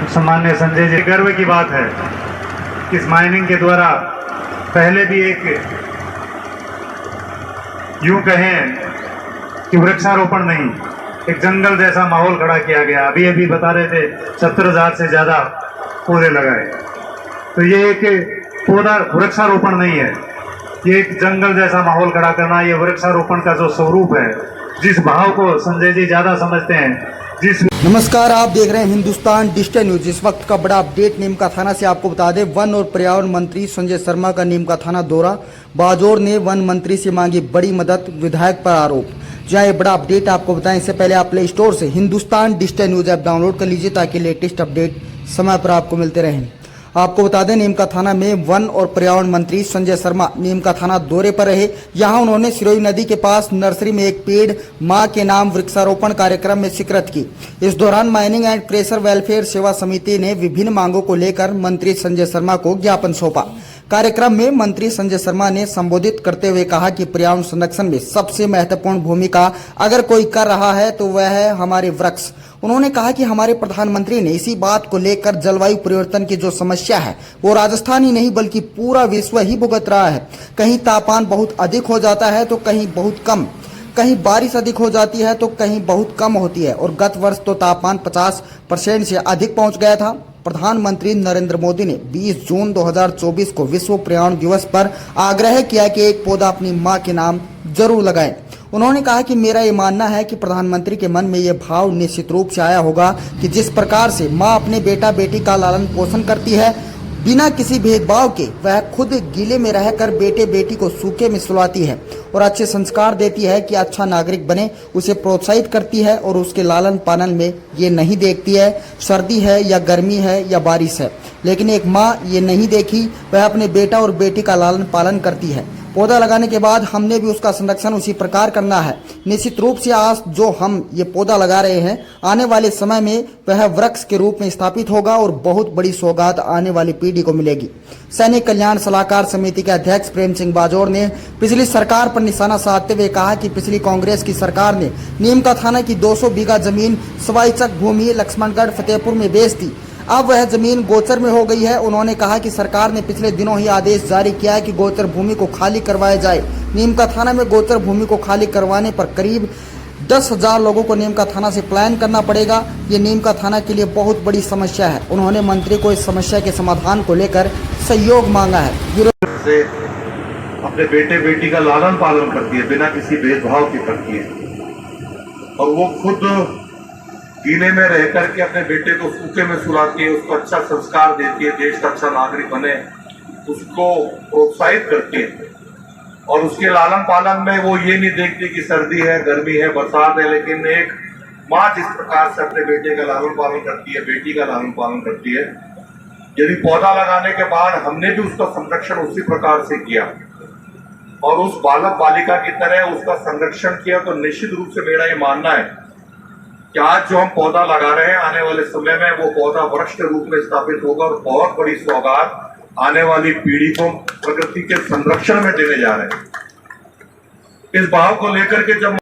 सम्मान्य संजय जी, गर्व की बात है कि इस माइनिंग के द्वारा पहले भी एक यूं कहें कि वृक्षारोपण नहीं, एक जंगल जैसा माहौल खड़ा किया गया। अभी अभी बता रहे थे 70,000 से ज़्यादा पौधे लगाए। तो ये एक पौधा वृक्षारोपण नहीं है, ये एक जंगल जैसा माहौल खड़ा करना, ये वृक्षारोपण का जो स्वरूप है, जिस भाव को संजय जी ज़्यादा समझते हैं, जिस नमस्कार, आप देख रहे हैं हिंदुस्तान डिजिटल न्यूज। इस वक्त का बड़ा अपडेट नीमका थाना से आपको बता दें, वन और पर्यावरण मंत्री संजय शर्मा का नीमका थाना दौरा। बाजोर ने वन मंत्री से मांगी बड़ी मदद, विधायक पर आरोप। जहाँ ये बड़ा अपडेट आपको बताएं, इससे पहले आप प्ले स्टोर से Hindustan digital news app download कर लीजिए ताकि लेटेस्ट अपडेट समय पर आपको मिलते रहें। आपको बता दें, नीमका थाना में वन और पर्यावरण मंत्री संजय शर्मा नीमका थाना दौरे पर रहे। यहां उन्होंने सिरोही नदी के पास नर्सरी में एक पेड़ मां के नाम वृक्षारोपण कार्यक्रम में शिरकत की। इस दौरान माइनिंग एंड क्रेशर वेलफेयर सेवा समिति ने विभिन्न मांगों को लेकर मंत्री संजय शर्मा को ज्ञापन सौंपा। कार्यक्रम में मंत्री संजय शर्मा ने संबोधित करते हुए कहा कि पर्यावरण संरक्षण में सबसे महत्वपूर्ण भूमिका अगर कोई कर रहा है तो वह है हमारे वृक्ष। उन्होंने कहा कि हमारे प्रधानमंत्री ने इसी बात को लेकर जलवायु परिवर्तन की जो समस्या है वो राजस्थान ही नहीं बल्कि पूरा विश्व ही भुगत रहा है। कहीं तापमान बहुत अधिक हो जाता है तो कहीं बहुत कम, कहीं बारिश अधिक हो जाती है तो कहीं बहुत कम होती है, और गत वर्ष तो तापमान 50% से अधिक पहुंच गया था। प्रधानमंत्री नरेंद्र मोदी ने 20 जून 2024 को विश्व पर्यावरण दिवस पर आग्रह किया कि एक पौधा अपनी मां के नाम जरूर लगाएं। उन्होंने कहा कि मेरा ये मानना है कि प्रधानमंत्री के मन में ये भाव निश्चित रूप से आया होगा कि जिस प्रकार से मां अपने बेटा बेटी का लालन पोषण करती है बिना किसी भेदभाव के, वह खुद गीले में रहकर बेटे बेटी को सूखे में सुलाती है और अच्छे संस्कार देती है कि अच्छा नागरिक बने, उसे प्रोत्साहित करती है और उसके लालन पालन में ये नहीं देखती है सर्दी है या गर्मी है या बारिश है। लेकिन एक माँ ये नहीं देखी, वह अपने बेटा और बेटी का लालन पालन करती है। पौधा लगाने के बाद हमने भी उसका संरक्षण उसी प्रकार करना है। निश्चित रूप से आज जो हम ये पौधा लगा रहे हैं, आने वाले समय में वह वृक्ष के रूप में स्थापित होगा और बहुत बड़ी सौगात आने वाली पीढ़ी को मिलेगी। सैनिक कल्याण सलाहकार समिति के अध्यक्ष प्रेम सिंह बाजोर ने पिछली सरकार पर निशाना साधते हुए कहा कि पिछली कांग्रेस की सरकार ने नीमका थाना की 200 बीघा जमीन सवाईचक भूमि लक्ष्मणगढ़ फतेहपुर में बेच दी। अब वह जमीन गोचर में हो गई है। उन्होंने कहा कि सरकार ने पिछले दिनों ही आदेश जारी किया है कि गोचर भूमि को खाली करवाया जाए। नीमका थाना में गोचर भूमि को खाली करवाने पर करीब 10,000 लोगों को नीमका थाना से पलायन करना पड़ेगा। ये नीमका थाना के लिए बहुत बड़ी समस्या है। उन्होंने मंत्री को इस समस्या के समाधान को लेकर सहयोग मांगा है। से अपने बेटे बेटी का लालन पालन करती है, बिना किसी भेदभाव के करती है, और वो खुद गीले में रह करके अपने बेटे को सूखे में सुलाती है, उसको अच्छा संस्कार देती है, देश का अच्छा नागरिक बने, उसको प्रोत्साहित करती है। और उसके लालन पालन में वो ये नहीं देखती कि सर्दी है, गर्मी है, बरसात है, लेकिन एक माँ जिस प्रकार से अपने बेटे का लालन पालन करती है, बेटी का लालन पालन करती है, यदि पौधा लगाने के बाद हमने भी उसका संरक्षण उसी प्रकार से किया और उस बालक बालिका की तरह उसका संरक्षण किया, तो निश्चित रूप से मेरा ये मानना है कि आज जो हम पौधा लगा रहे हैं, आने वाले समय में वो पौधा वृक्ष के रूप में स्थापित होगा और बहुत बड़ी सौगात आने वाली पीढ़ी को प्रकृति के संरक्षण में देने जा रहे हैं। इस भाव को लेकर के जब